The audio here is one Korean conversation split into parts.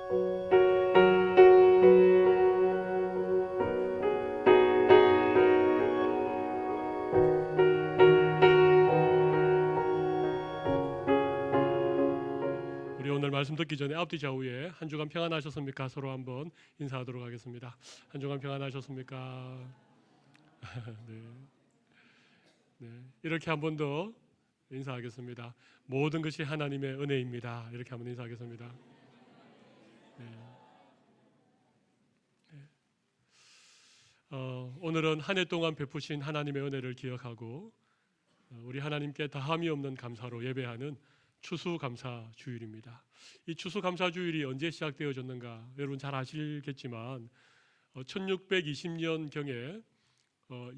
오늘 말씀 듣기 전에 앞뒤 좌우에 한 주간 평안하셨습니까? 서로 한번 인사하도록 하겠습니다. 한 주간 평안하셨습니까? 네. 네. 이렇게 한 번 더 인사하겠습니다. 모든 것이 하나님의 은혜입니다. 이렇게 한번 인사하겠습니다. 네. 오늘은 한 해 동안 베푸신 하나님의 은혜를 기억하고 우리 하나님께 다함이 없는 감사로 예배하는 추수감사 주일입니다. 이 추수감사 주일이 언제 시작되어졌는가 여러분 잘 아시겠지만 1620년경에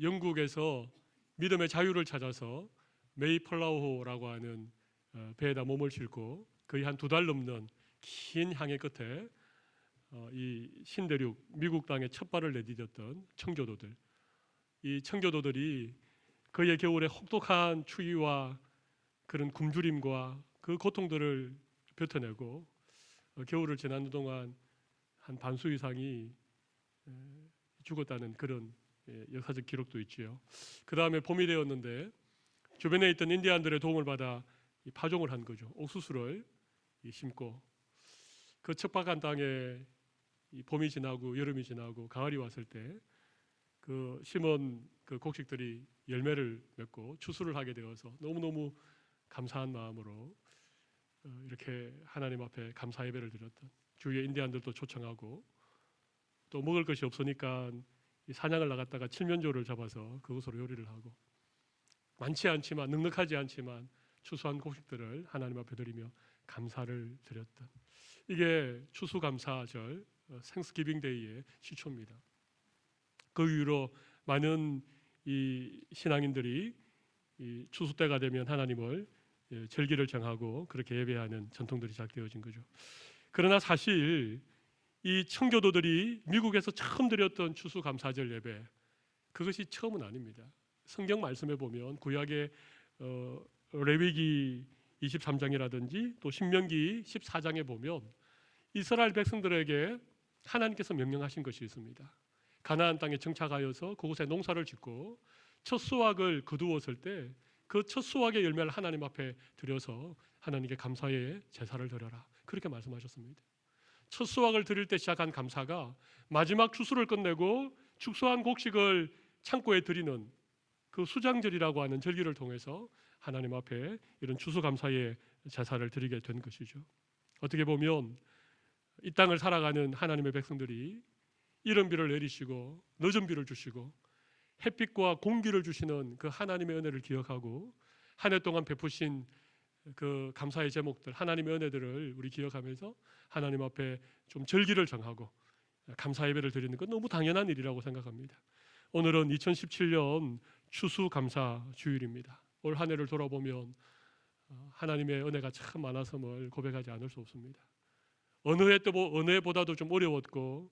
영국에서 믿음의 자유를 찾아서 메이플라워호라고 하는 배에다 몸을 싣고 거의 한 2달 넘는 긴 항해 끝에 이 신대륙 미국 땅에 첫 발을 내디뎠던 청교도들, 이 청교도들이 그의 겨울에 혹독한 추위와 그런 굶주림과 그 고통들을 뱉어내고 겨울을 지나는 동안 한 반수 이상이 죽었다는 그런 역사적 기록도 있지요. 그 다음에 봄이 되었는데 주변에 있던 인디안들의 도움을 받아 파종을 한 거죠. 옥수수를 심고 그 척박한 땅에 봄이 지나고 여름이 지나고 가을이 왔을 때 그 심은 그 곡식들이 열매를 맺고 추수를 하게 되어서 너무너무 감사한 마음으로 이렇게 하나님 앞에 감사 예배를 드렸던, 주위의 인디안들도 초청하고 또 먹을 것이 없으니까 사냥을 나갔다가 칠면조를 잡아서 그것으로 요리를 하고 많지 않지만 넉넉하지 않지만 추수한 곡식들을 하나님 앞에 드리며 감사를 드렸던, 이게 추수감사절 생스기빙 데이의 시초입니다. 그 이후로 많은 이 신앙인들이 이 추수 때가 되면 하나님을 절기를 정하고 그렇게 예배하는 전통들이 시작되어진 거죠. 그러나 사실 이 청교도들이 미국에서 처음 드렸던 추수감사절 예배, 그것이 처음은 아닙니다. 성경 말씀에 보면 구약의 레위기 23장이라든지 또 신명기 14장에 보면 이스라엘 백성들에게 하나님께서 명령하신 것이 있습니다. 가나안 땅에 정착하여서 그곳에 농사를 짓고 첫 수확을 거두었을 때 그 첫 수확의 열매를 하나님 앞에 드려서 하나님께 감사의 제사를 드려라, 그렇게 말씀하셨습니다. 첫 수확을 드릴 때 시작한 감사가 마지막 추수를 끝내고 축소한 곡식을 창고에 드리는 그 수장절이라고 하는 절기를 통해서 하나님 앞에 이런 추수감사의 제사를 드리게 된 것이죠. 어떻게 보면 이 땅을 살아가는 하나님의 백성들이 이른 비를 내리시고 늦은 비를 주시고 햇빛과 공기를 주시는 그 하나님의 은혜를 기억하고 한 해 동안 베푸신 그 감사의 제목들, 하나님의 은혜들을 우리 기억하면서 하나님 앞에 좀 절기를 정하고 감사 예배를 드리는 건 너무 당연한 일이라고 생각합니다. 오늘은 2017년 추수감사 주일입니다. 올 한 해를 돌아보면 하나님의 은혜가 참 많았음을 고백하지 않을 수 없습니다. 어느 해보다도 좀 어려웠고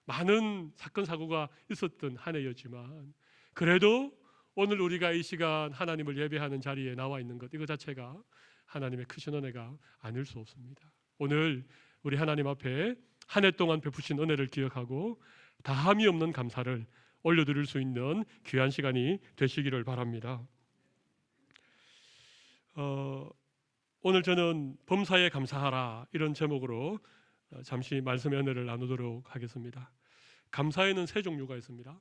많은 사건 사고가 있었던 한 해였지만 그래도 오늘 우리가 이 시간 하나님을 예배하는 자리에 나와 있는 것, 이거 자체가 하나님의 크신 은혜가 아닐 수 없습니다. 오늘 우리 하나님 앞에 한 해 동안 베푸신 은혜를 기억하고 다함이 없는 감사를 올려드릴 수 있는 귀한 시간이 되시기를 바랍니다. 오늘 저는 범사에 감사하라, 이런 제목으로 잠시 말씀의 은혜를 나누도록 하겠습니다. 감사에는 세 종류가 있습니다.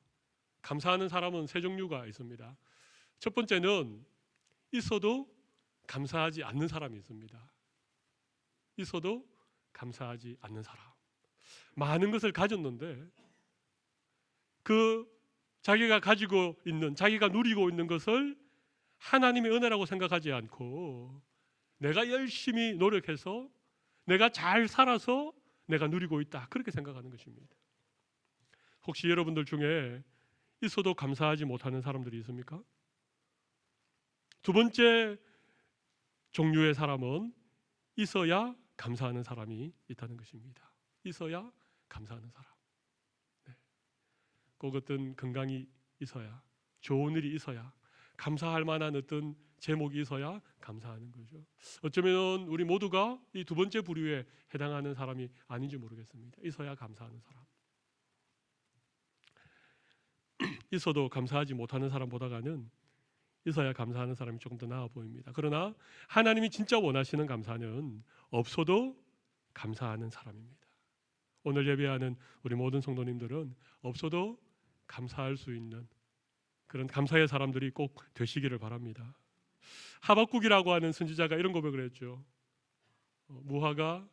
감사하는 사람은 세 종류가 있습니다. 첫 번째는 있어도 감사하지 않는 사람이 있습니다. 있어도 감사하지 않는 사람. 많은 것을 가졌는데 그 자기가 가지고 있는, 자기가 누리고 있는 것을 하나님의 은혜라고 생각하지 않고 내가 열심히 노력해서 내가 잘 살아서 내가 누리고 있다, 그렇게 생각하는 것입니다. 혹시 여러분들 중에 있어도 감사하지 못하는 사람들이 있습니까? 두 번째 종류의 사람은 있어야 감사하는 사람이 있다는 것입니다. 있어야 감사하는 사람. 꼭 어떤 건강이 있어야, 좋은 일이 있어야, 감사할 만한 어떤 제목이 있어야 감사하는 거죠. 어쩌면 우리 모두가 이 두 번째 부류에 해당하는 사람이 아닌지 모르겠습니다. 있어야 감사하는 사람. 있어도 감사하지 못하는 사람보다는 있어야 감사하는 사람이 조금 더 나아 보입니다. 그러나 하나님이 진짜 원하시는 감사는 없어도 감사하는 사람입니다. 오늘 예배하는 우리 모든 성도님들은 없어도 감사할 수 있는 그런 감사의 사람들이 꼭 되시기를 바랍니다. 하박국이라고 하는 선지자가 이런 고백을 했죠. 무화과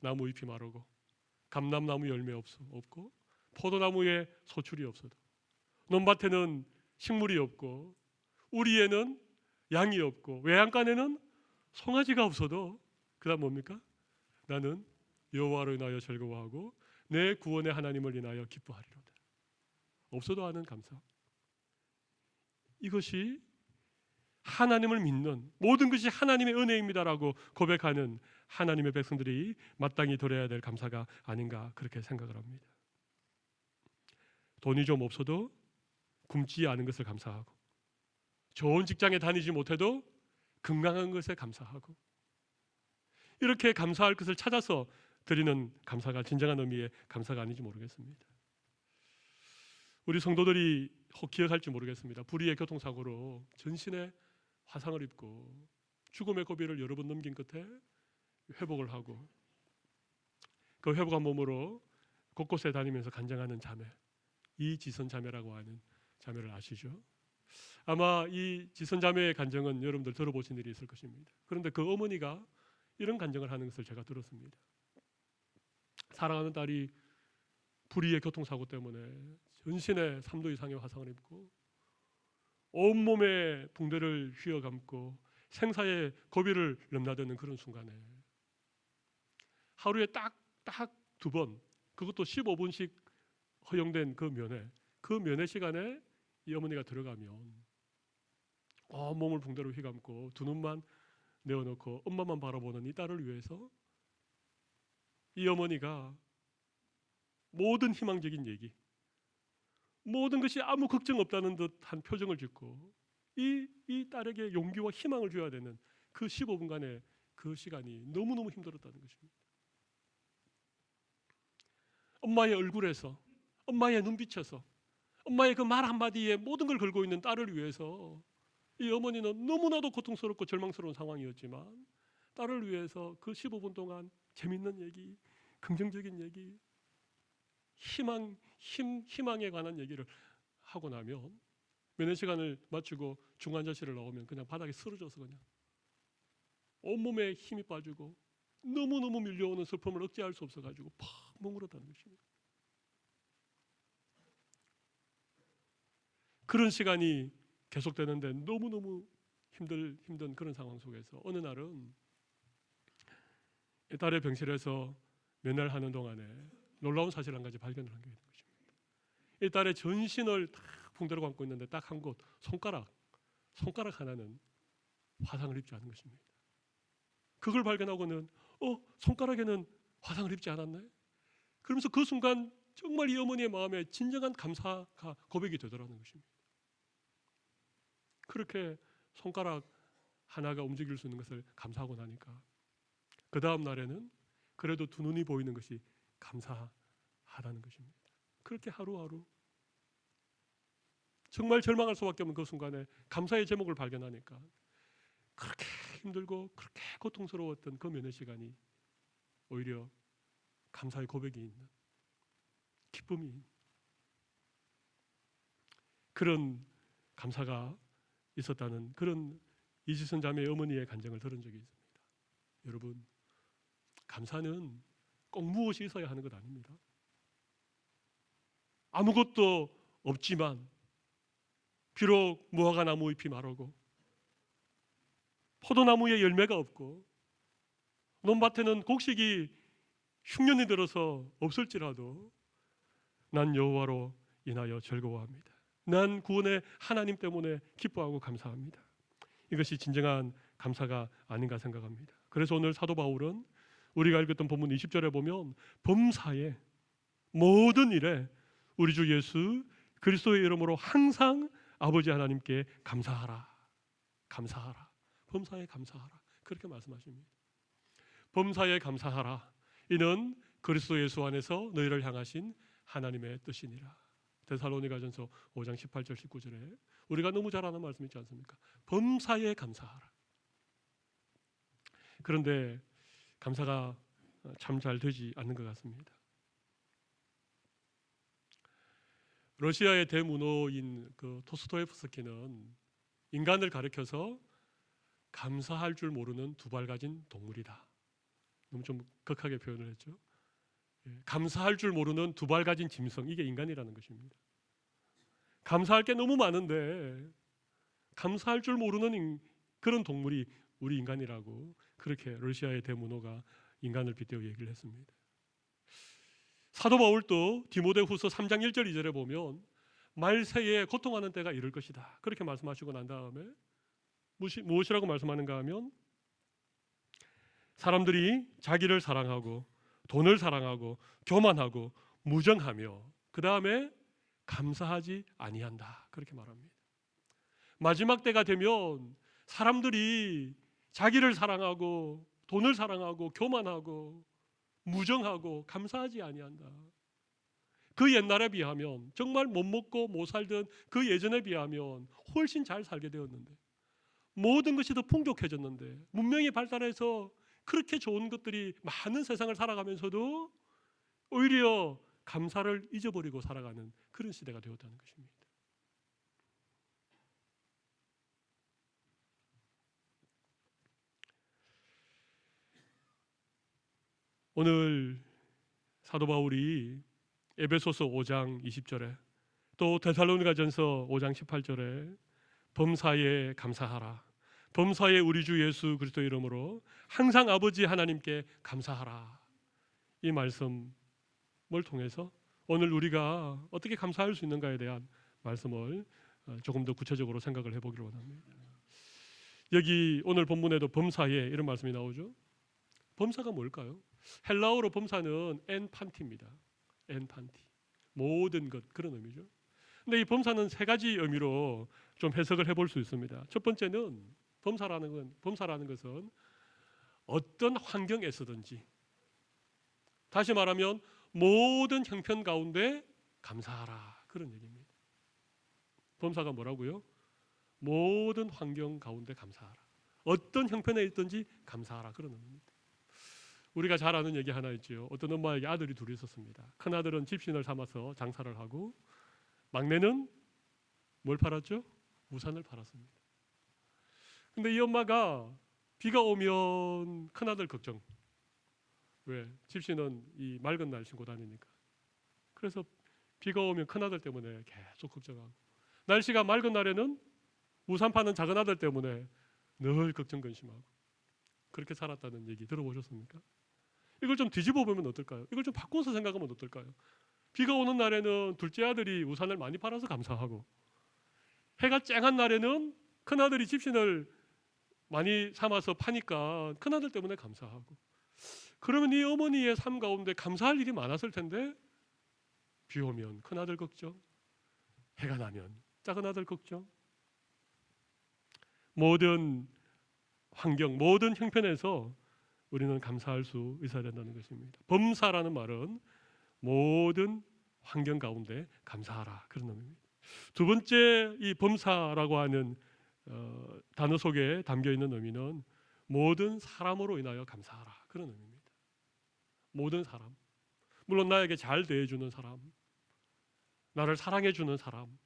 나무 잎이 마르고 감람나무 열매 없고 포도나무에 소출이 없어도 논밭에는 식물이 없고 우리에는 양이 없고 외양간에는 송아지가 없어도 그다음 뭡니까? 나는 여호와로 인하여 즐거워하고 내 구원의 하나님을 인하여 기뻐하리로다. 없어도 하는 감사. 이것이 하나님을 믿는 모든 것이 하나님의 은혜입니다라고 고백하는 하나님의 백성들이 마땅히 드려야 될 감사가 아닌가 그렇게 생각을 합니다. 돈이 좀 없어도 굶지 않은 것을 감사하고 좋은 직장에 다니지 못해도 건강한 것에 감사하고 이렇게 감사할 것을 찾아서 드리는 감사가 진정한 의미의 감사가 아닌지 모르겠습니다. 우리 성도들이 혹 기억할지 모르겠습니다. 불의의 교통사고로 전신에 화상을 입고 죽음의 고비를 여러 번 넘긴 끝에 회복을 하고 그 회복한 몸으로 곳곳에 다니면서 간증하는 자매, 이지선 자매라고 하는 자매를 아시죠? 아마 이 지선 자매의 간증은 여러분들 들어보신 일이 있을 것입니다. 그런데 그 어머니가 이런 간증을 하는 것을 제가 들었습니다. 사랑하는 딸이 불의의 교통사고 때문에 전신에 3도 이상의 화상을 입고 온몸에 붕대를 휘어감고 생사의 고비를 넘나드는 그런 순간에 하루에 딱 2번 그것도 15분씩 허용된 그 면회 시간에 이 어머니가 들어가면 온몸을 붕대로 휘감고 두 눈만 내어놓고 엄마만 바라보는 이 딸을 위해서 이 어머니가 모든 희망적인 얘기 모든 것이 아무 걱정 없다는 듯한 표정을 짓고 이 딸에게 용기와 희망을 줘야 되는 그 15분간의 그 시간이 너무너무 힘들었다는 것입니다. 엄마의 얼굴에서 엄마의 눈빛에서 엄마의 그 말 한마디에 모든 걸 걸고 있는 딸을 위해서 이 어머니는 너무나도 고통스럽고 절망스러운 상황이었지만 딸을 위해서 그 15분 동안 재밌는 얘기, 긍정적인 얘기, 희망에 관한 얘기를 하고 나면 면회 시간을 마치고 중환자실을 나오면 그냥 바닥에 쓰러져서 그냥 온몸에 힘이 빠지고 너무너무 밀려오는 슬픔을 억제할 수 없어가지고 팍 뭉그렀다는 것입니다. 그런 시간이 계속되는데 너무너무 힘든 그런 상황 속에서 어느 날은 딸의 병실에서 면회를 하는 동안에 놀라운 사실 한 가지 발견을 하게 된 것입니다. 이 딸의 전신을 다 붕대로 감고 있는데 딱 한 곳 손가락 하나는 화상을 입지 않은 것입니다. 그걸 발견하고는 손가락에는 화상을 입지 않았네. 그러면서 그 순간 정말 이 어머니의 마음에 진정한 감사가 고백이 되더라는 것입니다. 그렇게 손가락 하나가 움직일 수 있는 것을 감사하고 나니까 그 다음 날에는 그래도 두 눈이 보이는 것이 감사하다는 것입니다. 그렇게 하루하루 정말 절망할 수밖에 없는 그 순간에 감사의 제목을 발견하니까 그렇게 힘들고 그렇게 고통스러웠던 그 면회 시간이 오히려 감사의 고백이 있는 기쁨이 있는 그런 감사가 있었다는 그런 이지선 자매의 어머니의 간증을 들은 적이 있습니다. 여러분, 감사는 꼭 무엇이 있어야 하는 것 아닙니다. 아무것도 없지만 비록 무화과 나무 잎이 마르고 포도나무에 열매가 없고 논밭에는 곡식이 흉년이 들어서 없을지라도 난 여호와로 인하여 즐거워합니다. 난 구원의 하나님 때문에 기뻐하고 감사합니다. 이것이 진정한 감사가 아닌가 생각합니다. 그래서 오늘 사도 바울은 우리가 읽었던 본문 20절에 보면 범사에 모든 일에 우리 주 예수 그리스도의 이름으로 항상 아버지 하나님께 감사하라. 감사하라. 범사에 감사하라. 그렇게 말씀하십니다. 범사에 감사하라. 이는 그리스도 예수 안에서 너희를 향하신 하나님의 뜻이니라. 데살로니가전서 5장 18절 19절에 우리가 너무 잘 아는 말씀 있지 않습니까? 범사에 감사하라. 그런데 감사가 참 잘 되지 않는 것 같습니다. 러시아의 대문호인 그 토스토예프스키는 인간을 가리켜서 감사할 줄 모르는 두 발 가진 동물이다. 너무 좀 극하게 표현을 했죠. 감사할 줄 모르는 두 발 가진 짐승, 이게 인간이라는 것입니다. 감사할 게 너무 많은데 감사할 줄 모르는 그런 동물이 우리 인간이라고, 그렇게 러시아의 대문호가 인간을 빗대어 얘기를 했습니다. 사도 바울도 디모데후서 3장 1절 2절에 보면 말세에 고통하는 때가 이를 것이다, 그렇게 말씀하시고 난 다음에 무엇이라고 말씀하는가 하면 사람들이 자기를 사랑하고 돈을 사랑하고 교만하고 무정하며 그 다음에 감사하지 아니한다, 그렇게 말합니다. 마지막 때가 되면 사람들이 자기를 사랑하고 돈을 사랑하고 교만하고 무정하고 감사하지 아니한다. 그 옛날에 비하면, 정말 못 먹고 못 살던 그 예전에 비하면 훨씬 잘 살게 되었는데, 모든 것이 더 풍족해졌는데, 문명이 발달해서 그렇게 좋은 것들이 많은 세상을 살아가면서도 오히려 감사를 잊어버리고 살아가는 그런 시대가 되었다는 것입니다. 오늘 사도 바울이 에베소서 5장 20절에 또 데살로니가전서 5장 18절에 범사에 감사하라. 범사에 우리 주 예수 그리스도 이름으로 항상 아버지 하나님께 감사하라. 이 말씀을 통해서 오늘 우리가 어떻게 감사할 수 있는가에 대한 말씀을 조금 더 구체적으로 생각을 해보기로 원합니다. 여기 오늘 본문에도 범사에 이런 말씀이 나오죠. 범사가 뭘까요? 헬라어로 범사는 엔판티입니다. 엔판티, 모든 것, 그런 의미죠. 근데 이 범사는 세 가지 의미로 좀 해석을 해볼 수 있습니다. 첫 번째는 범사라는 것은 어떤 환경에서든지, 다시 말하면 모든 형편 가운데 감사하라, 그런 얘기입니다. 범사가 뭐라고요? 모든 환경 가운데 감사하라. 어떤 형편에 있든지 감사하라, 그런 의미입니다. 우리가 잘 아는 얘기 하나 있죠. 어떤 엄마에게 아들이 둘이 있었습니다. 큰 아들은 집신을 삼아서 장사를 하고 막내는 뭘 팔았죠? 우산을 팔았습니다. 근데 이 엄마가 비가 오면 큰 아들 걱정. 왜? 집신은 이 맑은 날 신고 다니니까. 그래서 비가 오면 큰 아들 때문에 계속 걱정하고, 날씨가 맑은 날에는 우산 파는 작은 아들 때문에 늘 걱정 근심하고, 그렇게 살았다는 얘기 들어보셨습니까? 이걸 좀 뒤집어 보면 어떨까요? 이걸 좀 바꿔서 생각하면 어떨까요? 비가 오는 날에는 둘째 아들이 우산을 많이 팔아서 감사하고, 해가 쨍한 날에는 큰 아들이 집신을 많이 삼아서 파니까 큰 아들 때문에 감사하고, 그러면 이 어머니의 삶 가운데 감사할 일이 많았을 텐데, 비 오면 큰 아들 걱정, 해가 나면 작은 아들 걱정, 모든 환경, 모든 형편에서 우리는 감사할 수 있어야 된다는 것입니다. 범사라는 말은 모든 환경 가운데 감사하라, 그런 의미입니다. 두 번째, 이 범사라고 하는 단어 속에 담겨 있는 의미는 모든 사람으로 인하여 감사하라, 그런 의미입니다. 모든 사람, 물론 나에게 잘 대해주는 사람, 나를 사랑해주는 사람,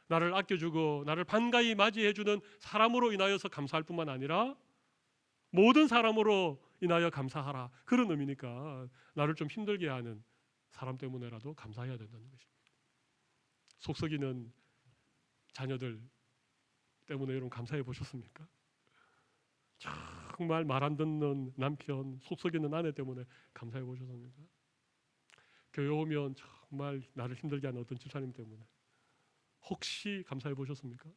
나를 아껴주고 나를 반가이 맞이해주는 사람으로 인하여서 감사할 뿐만 아니라 모든 사람으로 인하여 감사하라, 그런 의미니까 나를 좀 힘들게 하는 사람 때문에라도 감사해야 된다는 것입니다. 속 썩이는 자녀들 때문에 여러분 감사해 보셨습니까? 정말 말 안 듣는 남편, 속 썩이는 아내 때문에 감사해 보셨습니까? 교회 오면 정말 나를 힘들게 하는 어떤 집사님 때문에 혹시 감사해 보셨습니까?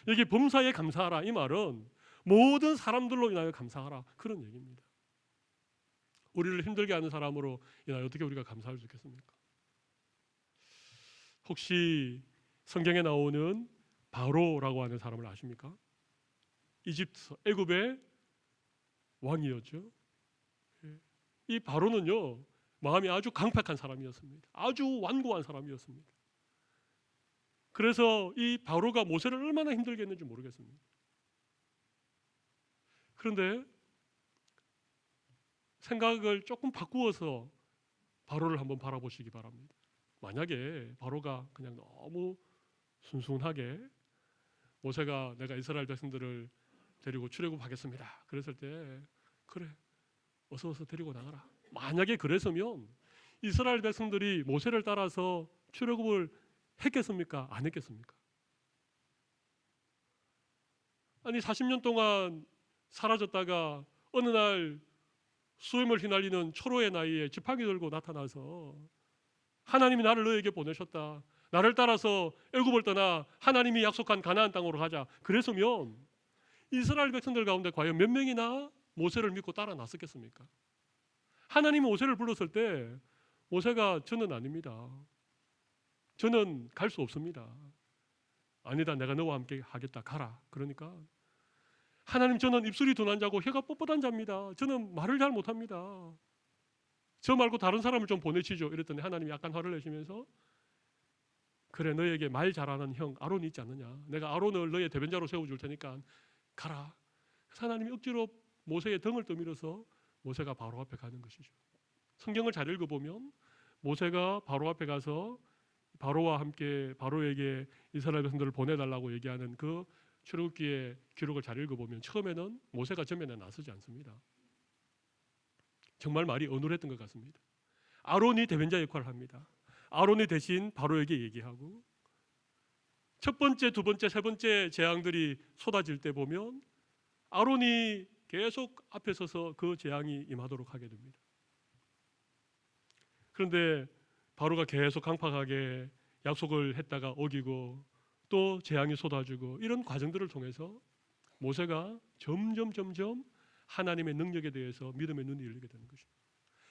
여기 범사에 감사하라, 이 말은 모든 사람들로 인하여 감사하라, 그런 얘기입니다. 우리를 힘들게 하는 사람으로 인하여 어떻게 우리가 감사할 수 있겠습니까? 혹시 성경에 나오는 바로라고 하는 사람을 아십니까? 이집트, 애굽의 왕이었죠. 이 바로는요, 마음이 아주 강팍한 사람이었습니다. 아주 완고한 사람이었습니다. 그래서 이 바로가 모세를 얼마나 힘들게 했는지 모르겠습니다. 그런데 생각을 조금 바꾸어서 바로를 한번 바라보시기 바랍니다. 만약에 바로가 그냥 너무 순순하게 모세가 내가 이스라엘 백성들을 데리고 출애굽하겠습니다. 그랬을 때 그래, 어서 데리고 나가라. 만약에 그랬으면 이스라엘 백성들이 모세를 따라서 출애굽을 했겠습니까? 안 했겠습니까? 아니 40년 동안 사라졌다가 어느 날 수염을 휘날리는 초로의 나이에 지팡이 들고 나타나서 하나님이 나를 너에게 보내셨다. 나를 따라서 애굽을 떠나 하나님이 약속한 가나안 땅으로 가자. 그랬으면 이스라엘 백성들 가운데 과연 몇 명이나 모세를 믿고 따라 나섰겠습니까? 하나님이 모세를 불렀을 때 모세가 저는 아닙니다. 저는 갈 수 없습니다. 아니다, 내가 너와 함께 하겠다. 가라. 그러니까 하나님, 저는 입술이 둔한 자고 혀가 뻣뻣한 자입니다. 저는 말을 잘 못합니다. 저 말고 다른 사람을 좀 보내시죠. 이랬더니 하나님이 약간 화를 내시면서 그래, 너에게 말 잘하는 형 아론이 있지 않느냐. 내가 아론을 너의 대변자로 세워줄 테니까 가라. 하나님이 억지로 모세의 등을 떠밀어서 모세가 바로 앞에 가는 것이죠. 성경을 잘 읽어보면 모세가 바로 앞에 가서 바로와 함께 바로에게 이스라엘 백성들을 보내달라고 얘기하는 그 출애굽기의 기록을 잘 읽어보면 처음에는 모세가 전면에 나서지 않습니다. 정말 말이 어눌했던 것 같습니다. 아론이 대변자 역할을 합니다. 아론이 대신 바로에게 얘기하고 첫 번째, 두 번째, 세 번째 재앙들이 쏟아질 때 보면 아론이 계속 앞에 서서 그 재앙이 임하도록 하게 됩니다. 그런데 바로가 계속 강팍하게 약속을 했다가 어기고 또 재앙이 쏟아지고 이런 과정들을 통해서 모세가 점점 하나님의 능력에 대해서 믿음의 눈이 열리게 되는 것입니다.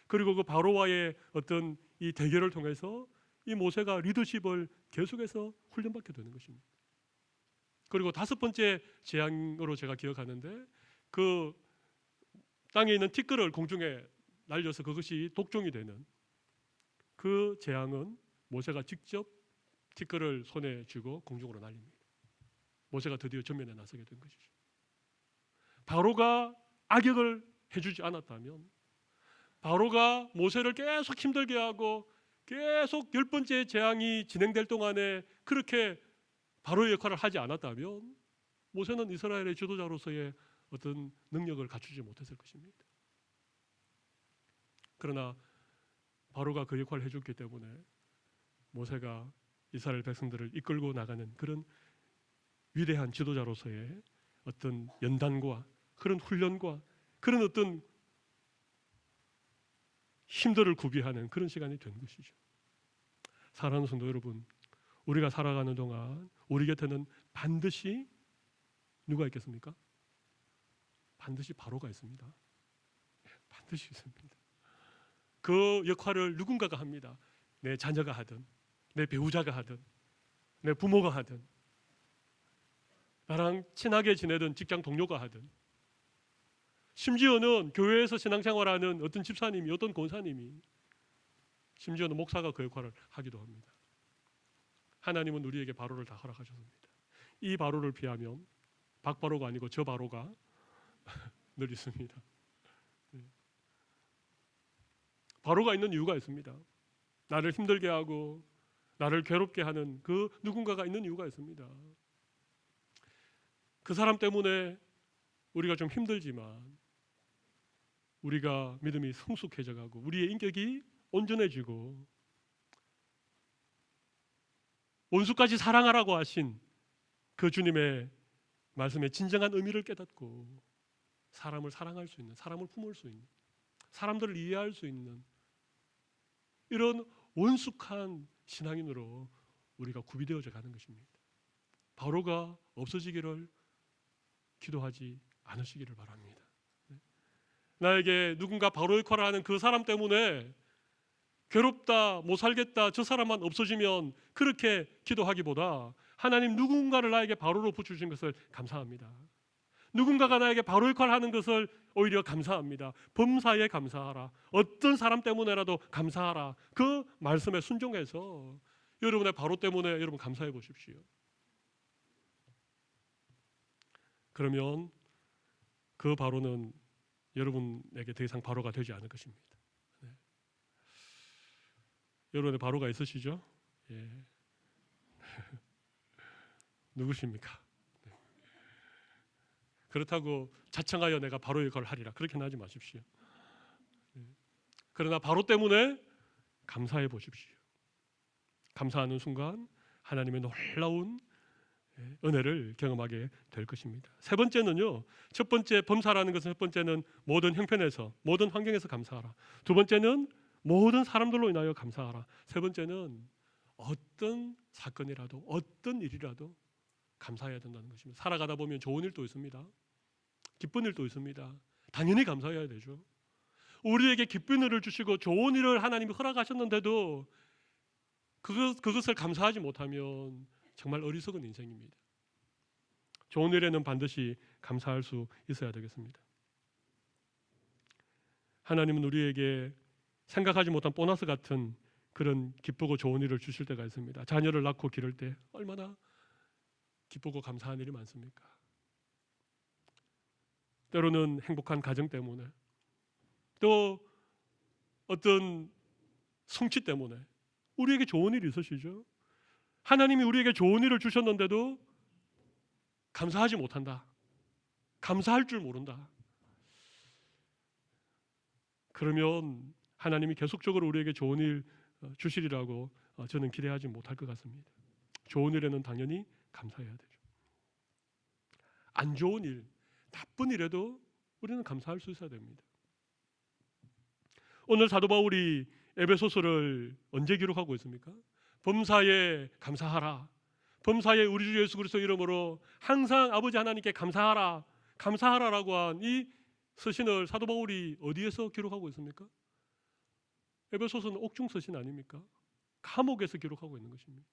그리고 그 바로와의 어떤 이 대결을 통해서 이 모세가 리더십을 계속해서 훈련받게 되는 것입니다. 그리고 다섯 번째 재앙으로 제가 기억하는데 그 땅에 있는 티끌을 공중에 날려서 그것이 독종이 되는 그 재앙은 모세가 직접 티끌을 손에 쥐고 공중으로 날립니다. 모세가 드디어 전면에 나서게 된 것이죠. 바로가 악역을 해주지 않았다면, 바로가 모세를 계속 힘들게 하고 계속 10번째 재앙이 진행될 동안에 그렇게 바로의 역할을 하지 않았다면 모세는 이스라엘의 지도자로서의 어떤 능력을 갖추지 못했을 것입니다. 그러나 바로가 그 역할을 해줬기 때문에 모세가 이스라엘 백성들을 이끌고 나가는 그런 위대한 지도자로서의 어떤 연단과 그런 훈련과 그런 어떤 힘들을 구비하는 그런 시간이 된 것이죠. 사랑하는 성도 여러분, 우리가 살아가는 동안 우리 곁에는 반드시 누가 있겠습니까? 반드시 바로가 있습니다. 반드시 있습니다. 그 역할을 누군가가 합니다. 내 자녀가 하든 내 배우자가 하든 내 부모가 하든 나랑 친하게 지내던 직장 동료가 하든 심지어는 교회에서 신앙생활하는 어떤 집사님이, 어떤 권사님이, 심지어는 목사가 그 역할을 하기도 합니다. 하나님은 우리에게 바로를 다 허락하셨습니다. 이 바로를 피하면 박바로가 아니고 저 바로가 늘 있습니다. 바로가 있는 이유가 있습니다. 나를 힘들게 하고 나를 괴롭게 하는 그 누군가가 있는 이유가 있습니다. 그 사람 때문에 우리가 좀 힘들지만 우리가 믿음이 성숙해져가고 우리의 인격이 온전해지고 원수까지 사랑하라고 하신 그 주님의 말씀의 진정한 의미를 깨닫고 사람을 사랑할 수 있는, 사람을 품을 수 있는, 사람들을 이해할 수 있는 이런 원숙한 신앙인으로 우리가 구비되어져 가는 것입니다. 바로가 없어지기를 기도하지 않으시기를 바랍니다. 나에게 누군가 바로 역할을 하는 그 사람 때문에 괴롭다, 못 살겠다, 저 사람만 없어지면 그렇게 기도하기보다 하나님 누군가를 나에게 바로로 붙여주신 것을 감사합니다. 누군가가 나에게 바로 역할을 하는 것을 오히려 감사합니다. 범사에 감사하라. 어떤 사람 때문에라도 감사하라. 그 말씀에 순종해서 여러분의 바로 때문에 여러분 감사해 보십시오. 그러면 그 바로는 여러분에게 더 이상 바로가 되지 않을 것입니다. 네. 여러분의 바로가 있으시죠? 예. 누구십니까? 네. 그렇다고 자청하여 내가 바로의 역할을 하리라 그렇게는 하지 마십시오. 네. 그러나 바로 때문에 감사해 보십시오. 감사하는 순간 하나님의 놀라운 은혜를 경험하게 될 것입니다. 세 번째는요. 첫 번째 범사라는 것은 첫 번째는 모든 형편에서 모든 환경에서 감사하라. 두 번째는 모든 사람들로 인하여 감사하라. 세 번째는 어떤 사건이라도 어떤 일이라도 감사해야 된다는 것입니다. 살아가다 보면 좋은 일도 있습니다. 기쁜 일도 있습니다. 당연히 감사해야 되죠. 우리에게 기쁜 일을 주시고 좋은 일을 하나님이 허락하셨는데도 그것을 감사하지 못하면 정말 어리석은 인생입니다. 좋은 일에는 반드시 감사할 수 있어야 되겠습니다. 하나님은 우리에게 생각하지 못한 보너스 같은 그런 기쁘고 좋은 일을 주실 때가 있습니다. 자녀를 낳고 기를 때 얼마나 기쁘고 감사한 일이 많습니까? 때로는 행복한 가정 때문에 또 어떤 성취 때문에 우리에게 좋은 일이 있으시죠? 하나님이 우리에게 좋은 일을 주셨는데도 감사하지 못한다. 감사할 줄 모른다. 그러면 하나님이 계속적으로 우리에게 좋은 일 주시리라고 저는 기대하지 못할 것 같습니다. 좋은 일에는 당연히 감사해야 되죠. 안 좋은 일, 나쁜 일에도 우리는 감사할 수 있어야 됩니다. 오늘 사도 바울이 에베소서를 언제 기록하고 있습니까? 범사에 감사하라. 범사에 우리 주 예수 그리스도 이름으로 항상 아버지 하나님께 감사하라. 감사하라라고 한 이 서신을 사도 바울이 어디에서 기록하고 있습니까? 에베소서는 옥중 서신 아닙니까? 감옥에서 기록하고 있는 것입니다.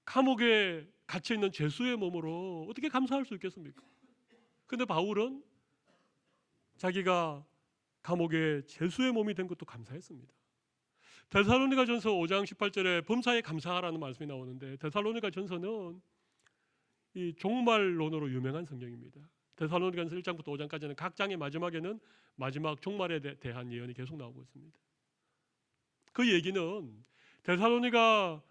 감옥에 갇혀 있는 죄수의 몸으로 어떻게 감사할 수 있겠습니까? 근데 바울은 자기가 감옥에 죄수의 몸이 된 것도 감사했습니다. 데살로니가전서 5장 18절에 범사에 감사하라는 말씀이 나오는데 데살로니가전서는 이 종말론으로 유명한 성경입니다. 데살로니가전서 1장부터 5장까지는 각 장의 마지막에는 마지막 종말에 대한 예언이 계속 나오고 있습니다. 그 얘기는 데살로니가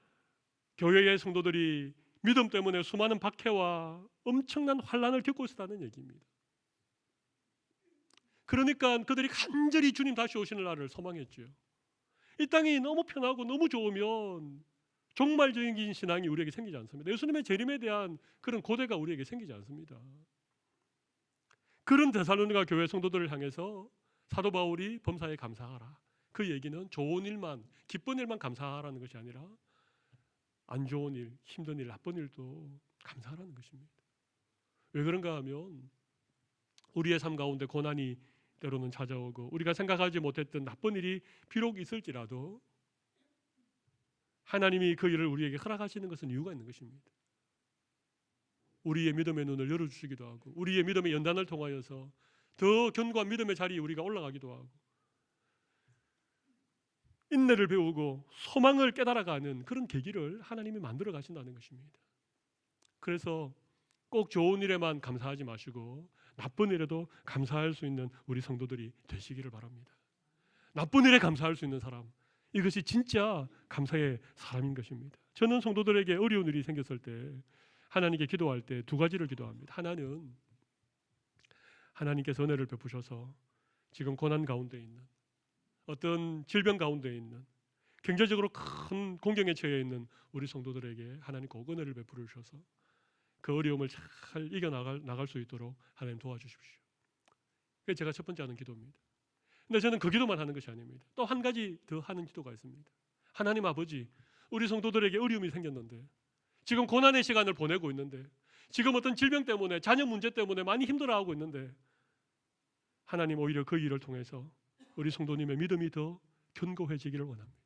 교회의 성도들이 믿음 때문에 수많은 박해와 엄청난 환난을 겪고 있었다는 얘기입니다. 그러니까 그들이 간절히 주님 다시 오시는 날을 소망했죠. 이 땅이 너무 편하고 너무 좋으면 종말적인 신앙이 우리에게 생기지 않습니다. 예수님의 재림에 대한 그런 고대가 우리에게 생기지 않습니다. 그런 데살로니가 교회 성도들을 향해서 사도 바울이 범사에 감사하라. 그 얘기는 좋은 일만, 기쁜 일만 감사하라는 것이 아니라 안 좋은 일, 힘든 일, 나쁜 일도 감사하라는 것입니다. 왜 그런가 하면 우리의 삶 가운데 고난이 때로는 찾아오고 우리가 생각하지 못했던 나쁜 일이 비록 있을지라도 하나님이 그 일을 우리에게 허락하시는 것은 이유가 있는 것입니다. 우리의 믿음의 눈을 열어주시기도 하고 우리의 믿음의 연단을 통하여서 더 견고한 믿음의 자리에 우리가 올라가기도 하고 인내를 배우고 소망을 깨달아가는 그런 계기를 하나님이 만들어 가신다는 것입니다. 그래서 꼭 좋은 일에만 감사하지 마시고 나쁜 일에도 감사할 수 있는 우리 성도들이 되시기를 바랍니다. 나쁜 일에 감사할 수 있는 사람, 이것이 진짜 감사의 사람인 것입니다. 저는 성도들에게 어려운 일이 생겼을 때 하나님께 기도할 때 두 가지를 기도합니다. 하나는 하나님께서 은혜를 베푸셔서 지금 고난 가운데 있는 어떤 질병 가운데 있는 경제적으로 큰 공경에 처해 있는 우리 성도들에게 하나님 꼭 은혜를 베풀어 주셔서 그 어려움을 잘 이겨나갈 수 있도록 하나님 도와주십시오. 그게 제가 첫 번째 하는 기도입니다. 근데 저는 그 기도만 하는 것이 아닙니다. 또 한 가지 더 하는 기도가 있습니다. 하나님 아버지, 우리 성도들에게 어려움이 생겼는데 지금 고난의 시간을 보내고 있는데 지금 어떤 질병 때문에 자녀 문제 때문에 많이 힘들어하고 있는데 하나님 오히려 그 일을 통해서 우리 성도님의 믿음이 더 견고해지기를 원합니다.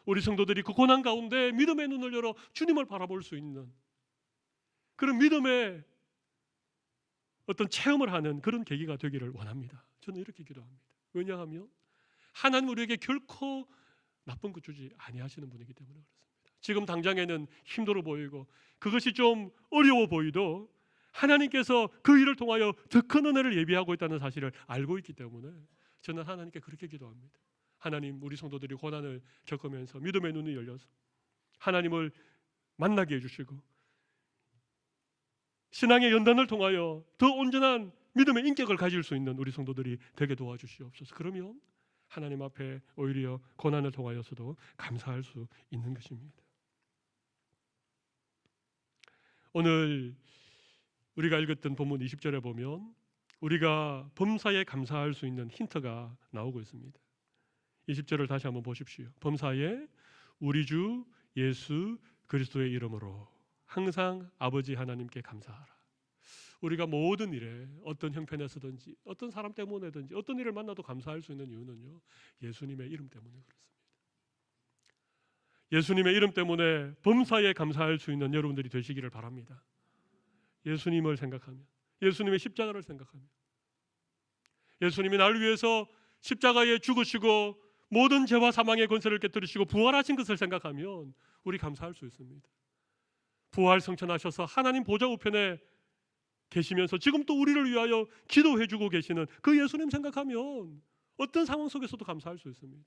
우리 성도들이 그 고난 가운데 믿음의 눈을 열어 주님을 바라볼 수 있는 그런 믿음의 어떤 체험을 하는 그런 계기가 되기를 원합니다. 저는 이렇게 기도합니다. 왜냐하면 하나님 우리에게 결코 나쁜 것 주지 아니하시는 분이기 때문에 그렇습니다. 지금 당장에는 힘들어 보이고 그것이 좀 어려워 보이도 하나님께서 그 일을 통하여 더 큰 은혜를 예비하고 있다는 사실을 알고 있기 때문에 저는 하나님께 그렇게 기도합니다. 하나님, 우리 성도들이 고난을 겪으면서 믿음의 눈이 열려서 하나님을 만나게 해주시고 신앙의 연단을 통하여 더 온전한 믿음의 인격을 가질 수 있는 우리 성도들이 되게 도와주시옵소서. 그러면 하나님 앞에 오히려 고난을 통하여서도 감사할 수 있는 것입니다. 오늘 우리가 읽었던 본문 20절에 보면 우리가 범사에 감사할 수 있는 힌트가 나오고 있습니다. 20절을 다시 한번 보십시오. 범사에 우리 주 예수 그리스도의 이름으로 항상 아버지 하나님께 감사하라. 우리가 모든 일에 어떤 형편에서든지 어떤 사람 때문에든지 어떤 일을 만나도 감사할 수 있는 이유는요, 예수님의 이름 때문에 그렇습니다. 예수님의 이름 때문에 범사에 감사할 수 있는 여러분들이 되시기를 바랍니다. 예수님을 생각하며, 예수님의 십자가를 생각하며, 예수님이 나를 위해서 십자가에 죽으시고 모든 죄와 사망의 권세를 깨뜨리시고 부활하신 것을 생각하면 우리 감사할 수 있습니다. 부활 성천하셔서 하나님 보좌 우편에 계시면서 지금 또 우리를 위하여 기도해 주고 계시는 그 예수님 생각하면 어떤 상황 속에서도 감사할 수 있습니다.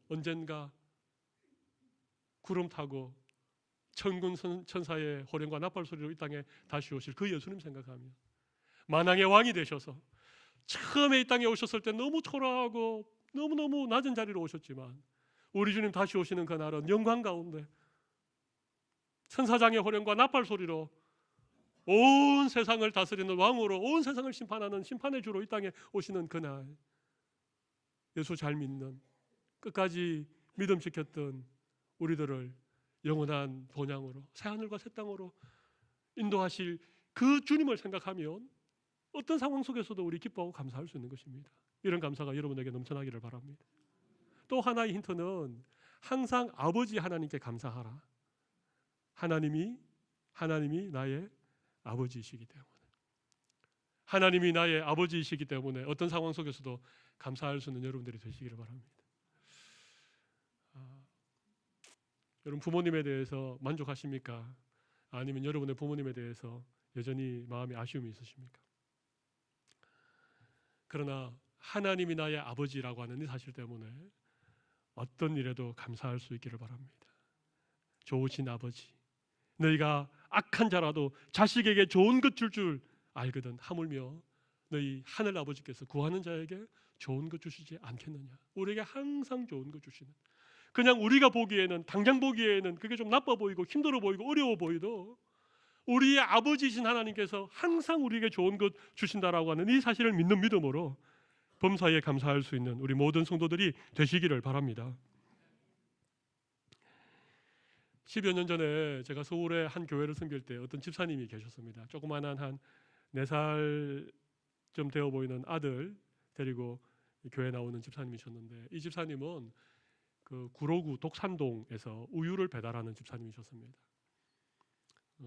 언젠가 구름 타고 천군 천사의 호령과 나팔 소리로 이 땅에 다시 오실 그 예수님 생각하며 만왕의 왕이 되셔서 처음에 이 땅에 오셨을 때 너무 초라하고 너무너무 낮은 자리로 오셨지만 우리 주님 다시 오시는 그날은 영광 가운데 천사장의 호령과 나팔 소리로 온 세상을 다스리는 왕으로 온 세상을 심판하는 심판의 주로 이 땅에 오시는 그날, 예수 잘 믿는 끝까지 믿음 지켰던 우리들을 영원한 본향으로 새하늘과 새 땅으로 인도하실 그 주님을 생각하면 어떤 상황 속에서도 우리 기뻐하고 감사할 수 있는 것입니다. 이런 감사가 여러분에게 넘쳐나기를 바랍니다. 또 하나의 힌트는 항상 아버지 하나님께 감사하라. 하나님이 나의 아버지이시기 때문에, 하나님이 나의 아버지이시기 때문에 어떤 상황 속에서도 감사할 수 있는 여러분들이 되시기를 바랍니다. 여러분 부모님에 대해서 만족하십니까? 아니면 여러분의 부모님에 대해서 여전히 마음에 아쉬움이 있으십니까? 그러나 하나님이 나의 아버지라고 하는 이 사실 때문에 어떤 일에도 감사할 수 있기를 바랍니다. 좋으신 아버지, 너희가 악한 자라도 자식에게 좋은 것 줄 줄 알거든 하물며 너희 하늘 아버지께서 구하는 자에게 좋은 것 주시지 않겠느냐. 우리에게 항상 좋은 것 주시는, 그냥 우리가 보기에는 당장 보기에는 그게 좀 나빠 보이고 힘들어 보이고 어려워 보이도 우리의 아버지이신 하나님께서 항상 우리에게 좋은 것 주신다라고 하는 이 사실을 믿는 믿음으로 범사에 감사할 수 있는 우리 모든 성도들이 되시기를 바랍니다. 10여 년 전에 제가 서울의 한 교회를 섬길 때 어떤 집사님이 계셨습니다. 조그만한 한 4살 좀 되어 보이는 아들 데리고 교회 나오는 집사님이셨는데, 이 집사님은 그 구로구 독산동에서 우유를 배달하는 집사님이셨습니다.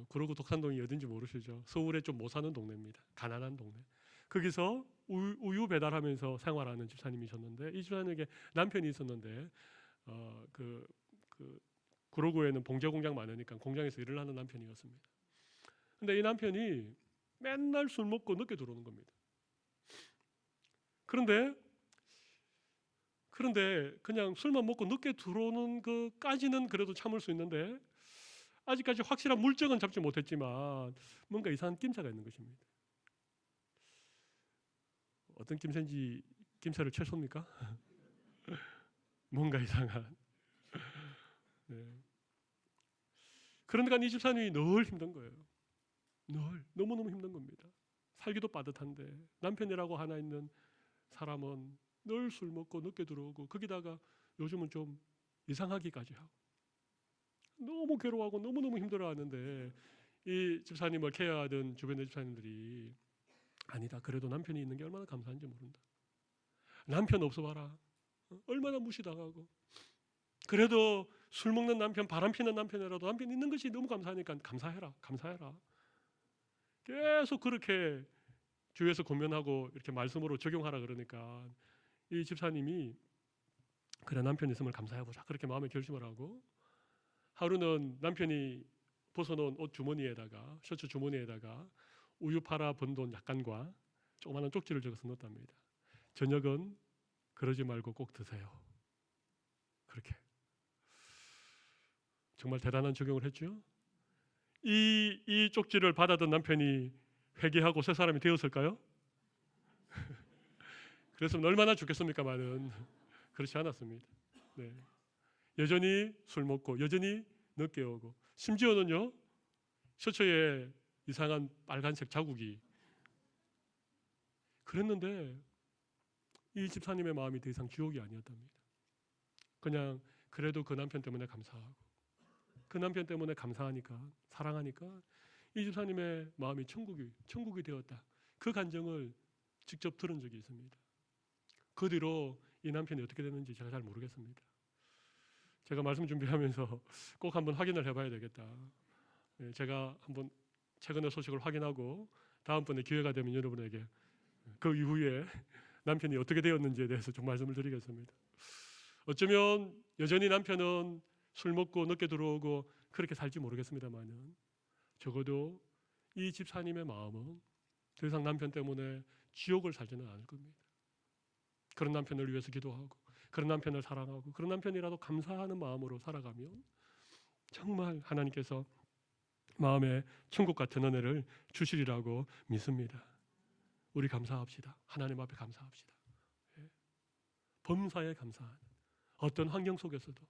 구로구 독산동이 어딘지 모르시죠? 서울에 좀 못 사는 동네입니다. 가난한 동네. 거기서 우유 배달하면서 생활하는 집사님이셨는데, 이 집사님에게 남편이 있었는데 구로구에는 봉제 공장 많으니까 공장에서 일을 하는 남편이었습니다. 근데 이 남편이 맨날 술 먹고 늦게 들어오는 겁니다. 그런데 그냥 술만 먹고 늦게 들어오는 것까지는 그래도 참을 수 있는데 아직까지 확실한 물증은 잡지 못했지만 뭔가 이상한 낌새가 있는 것입니다. 어떤 낌새인지, 낌새를 채웁니까? 뭔가 이상한. 네. 그러니까 이 집사님이 늘 힘든 거예요. 늘 너무너무 힘든 겁니다. 살기도 빠듯한데 남편이라고 하나 있는 사람은 늘 술 먹고 늦게 들어오고 거기다가 요즘은 좀 이상하기까지 하고 너무 괴로워하고 너무너무 힘들어하는데 이 집사님을 케어하던 주변의 집사님들이 아니다, 그래도 남편이 있는 게 얼마나 감사한지 모른다. 남편 없어봐라 얼마나 무시당하고 그래도 술 먹는 남편, 바람 피는 남편이라도 남편 있는 것이 너무 감사하니까 감사해라, 감사해라. 계속 그렇게 주위에서 권면하고 이렇게 말씀으로 적용하라 그러니까 이 집사님이 그래 남편 있으면 감사해보자 그렇게 마음에 결심을 하고 하루는 남편이 벗어놓은 옷 주머니에다가 셔츠 주머니에다가 우유 팔아 번 돈 약간과 조그마한 쪽지를 적어서 넣었답니다. 저녁은 그러지 말고 꼭 드세요. 그렇게 정말 대단한 적용을 했죠. 이 쪽지를 받아든 남편이 회개하고 새 사람이 되었을까요? 그랬으면 얼마나 좋겠습니까만은 그렇지 않았습니다. 네. 여전히 술 먹고 여전히 늦게 오고 심지어는요 셔츠에 이상한 빨간색 자국이 그랬는데 이 집사님의 마음이 더 이상 지옥이 아니었답니다. 그냥 그래도 그 남편 때문에 감사하고 그 남편 때문에 감사하니까 사랑하니까 이 집사님의 마음이 천국이 되었다. 그 간증을 직접 들은 적이 있습니다. 그 뒤로 이 남편이 어떻게 됐는지 제가 잘 모르겠습니다. 제가 말씀 준비하면서 꼭 한번 확인을 해봐야 되겠다. 제가 한번 최근의 소식을 확인하고 다음번에 기회가 되면 여러분에게 그 이후에 남편이 어떻게 되었는지에 대해서 좀 말씀을 드리겠습니다. 어쩌면 여전히 남편은 술 먹고 늦게 들어오고 그렇게 살지 모르겠습니다만은 적어도 이 집사님의 마음은 더 이상 남편 때문에 지옥을 살지는 않을 겁니다. 그런 남편을 위해서 기도하고 그런 남편을 사랑하고 그런 남편이라도 감사하는 마음으로 살아가면 정말 하나님께서 마음에 천국 같은 은혜를 주시리라고 믿습니다. 우리 감사합시다. 하나님 앞에 감사합시다. 범사에 감사하는 어떤 환경 속에서도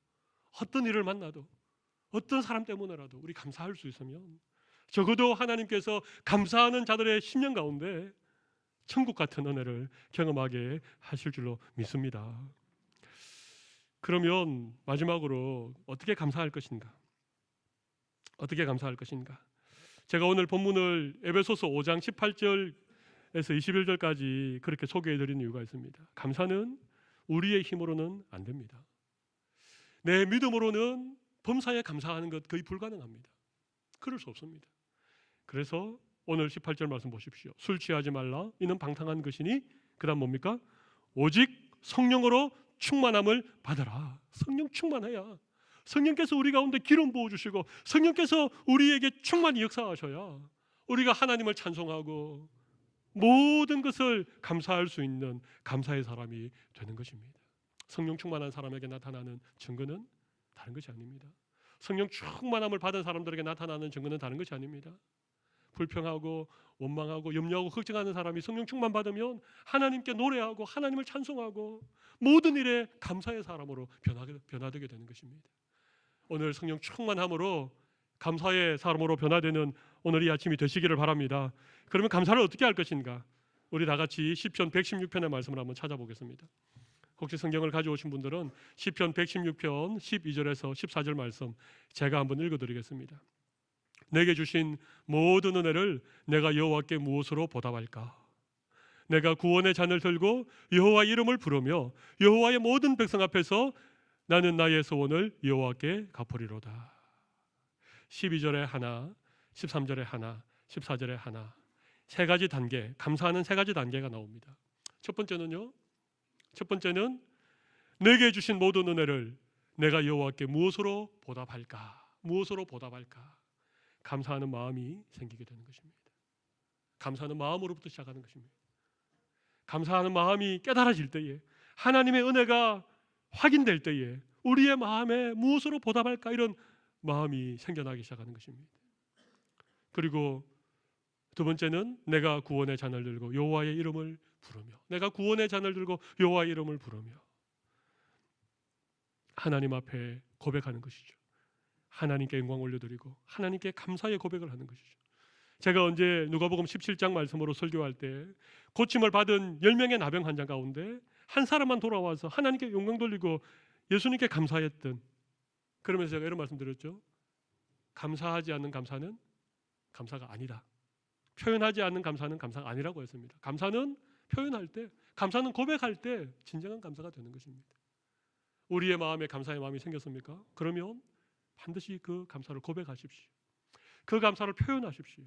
어떤 일을 만나도 어떤 사람 때문에라도 우리 감사할 수 있으면 적어도 하나님께서 감사하는 자들의 심령 가운데 천국 같은 은혜를 경험하게 하실 줄로 믿습니다. 그러면 마지막으로 어떻게 감사할 것인가? 어떻게 감사할 것인가? 제가 오늘 본문을 에베소서 5장 18절에서 21절까지 그렇게 소개해 드린 이유가 있습니다. 감사는 우리의 힘으로는 안 됩니다. 내 믿음으로는 범사에 감사하는 것 거의 불가능합니다. 그럴 수 없습니다. 그래서 오늘 18절 말씀 보십시오. 술 취하지 말라. 이는 방탕한 것이니 그 다음 뭡니까? 오직 성령으로 충만함을 받아라. 성령 충만해야 성령께서 우리 가운데 기름 부어주시고 성령께서 우리에게 충만히 역사하셔야 우리가 하나님을 찬송하고 모든 것을 감사할 수 있는 감사의 사람이 되는 것입니다. 성령 충만한 사람에게 나타나는 증거는 다른 것이 아닙니다. 성령 충만함을 받은 사람들에게 나타나는 증거는 다른 것이 아닙니다. 불평하고 원망하고 염려하고 걱정하는 사람이 성령 충만 받으면 하나님께 노래하고 하나님을 찬송하고 모든 일에 감사의 사람으로 변화되게 되는 것입니다. 오늘 성령 충만함으로 감사의 사람으로 변화되는 오늘 이 아침이 되시기를 바랍니다. 그러면 감사를 어떻게 할 것인가? 우리 다 같이 시편 116편의 말씀을 한번 찾아보겠습니다. 혹시 성경을 가져오신 분들은 시편 116편 12절에서 14절 말씀 제가 한번 읽어드리겠습니다. 내게 주신 모든 은혜를 내가 여호와께 무엇으로 보답할까? 내가 구원의 잔을 들고 여호와 이름을 부르며 여호와의 모든 백성 앞에서 나는 나의 소원을 여호와께 갚으리로다. 12절에 하나, 13절에 하나, 14절에 하나, 세 가지 단계, 감사하는 세 가지 단계가 나옵니다. 첫 번째는 내게 주신 모든 은혜를 내가 여호와께 무엇으로 보답할까? 무엇으로 보답할까? 감사하는 마음이 생기게 되는 것입니다. 감사하는 마음으로부터 시작하는 것입니다. 감사하는 마음이 깨달아질 때에 하나님의 은혜가 확인될 때에 우리의 마음에 무엇으로 보답할까 이런 마음이 생겨나기 시작하는 것입니다. 그리고 두 번째는 내가 구원의 잔을 들고 여호와의 이름을 부르며 내가 구원의 잔을 들고 여호와의 이름을 부르며 하나님 앞에 고백하는 것이죠. 하나님께 영광 올려드리고 하나님께 감사의 고백을 하는 것이죠. 제가 언제 누가복음 17장 말씀으로 설교할 때 고침을 받은 10명의 나병 환자 가운데 한 사람만 돌아와서 하나님께 영광 돌리고 예수님께 감사했던, 그러면서 제가 이런 말씀 드렸죠. 감사하지 않는 감사는 감사가 아니다. 표현하지 않는 감사는 감사가 아니라고 했습니다. 감사는 표현할 때, 감사는 고백할 때 진정한 감사가 되는 것입니다. 우리의 마음에 감사의 마음이 생겼습니까? 그러면 반드시 그 감사를 고백하십시오. 그 감사를 표현하십시오.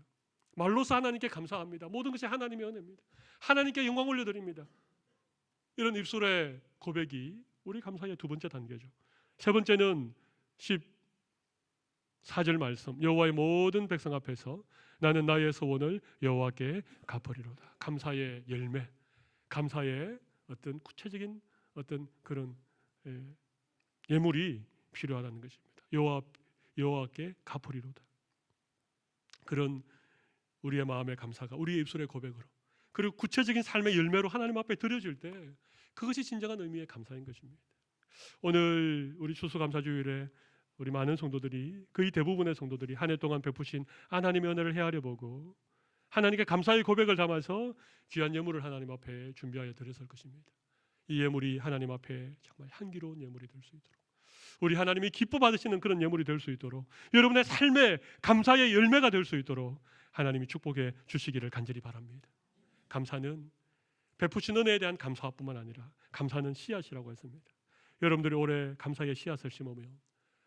말로써 하나님께 감사합니다. 모든 것이 하나님의 은혜입니다. 하나님께 영광 올려드립니다. 이런 입술의 고백이 우리 감사의 두 번째 단계죠. 세 번째는 14절 말씀, 여호와의 모든 백성 앞에서 나는 나의 소원을 여호와께 갚으리로다. 감사의 열매, 감사의 어떤 구체적인 어떤 그런 예물이 필요하다는 것입니다. 여호와께 갚으리로다. 그런 우리의 마음의 감사가 우리의 입술의 고백으로, 그리고 구체적인 삶의 열매로 하나님 앞에 드려질 때 그것이 진정한 의미의 감사인 것입니다. 오늘 우리 추수감사주일에 우리 많은 성도들이, 거의 대부분의 성도들이 한 해 동안 베푸신 하나님의 은혜를 헤아려 보고 하나님께 감사의 고백을 담아서 귀한 예물을 하나님 앞에 준비하여 드렸을 것입니다. 이 예물이 하나님 앞에 정말 향기로운 예물이 될 수 있도록, 우리 하나님이 기뻐 받으시는 그런 예물이 될 수 있도록, 여러분의 삶의 감사의 열매가 될 수 있도록 하나님이 축복해 주시기를 간절히 바랍니다. 감사는 베푸신 은혜에 대한 감사뿐만 아니라 감사는 씨앗이라고 했습니다. 여러분들이 올해 감사의 씨앗을 심으면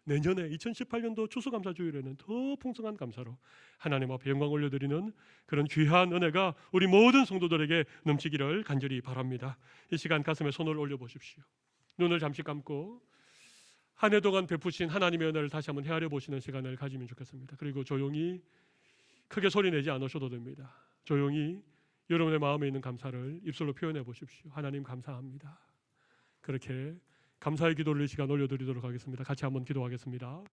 내년에 2018년도 추수감사주일에는 더 풍성한 감사로 하나님 앞에 영광 올려드리는 그런 귀한 은혜가 우리 모든 성도들에게 넘치기를 간절히 바랍니다. 이 시간 가슴에 손을 올려보십시오. 눈을 잠시 감고 한 해 동안 베푸신 하나님의 은혜를 다시 한번 헤아려 보시는 시간을 가지면 좋겠습니다. 그리고 조용히, 크게 소리 내지 않으셔도 됩니다. 조용히 여러분의 마음에 있는 감사를 입술로 표현해 보십시오. 하나님 감사합니다. 그렇게 감사의 기도를 이 시간 올려드리도록 하겠습니다. 같이 한번 기도하겠습니다.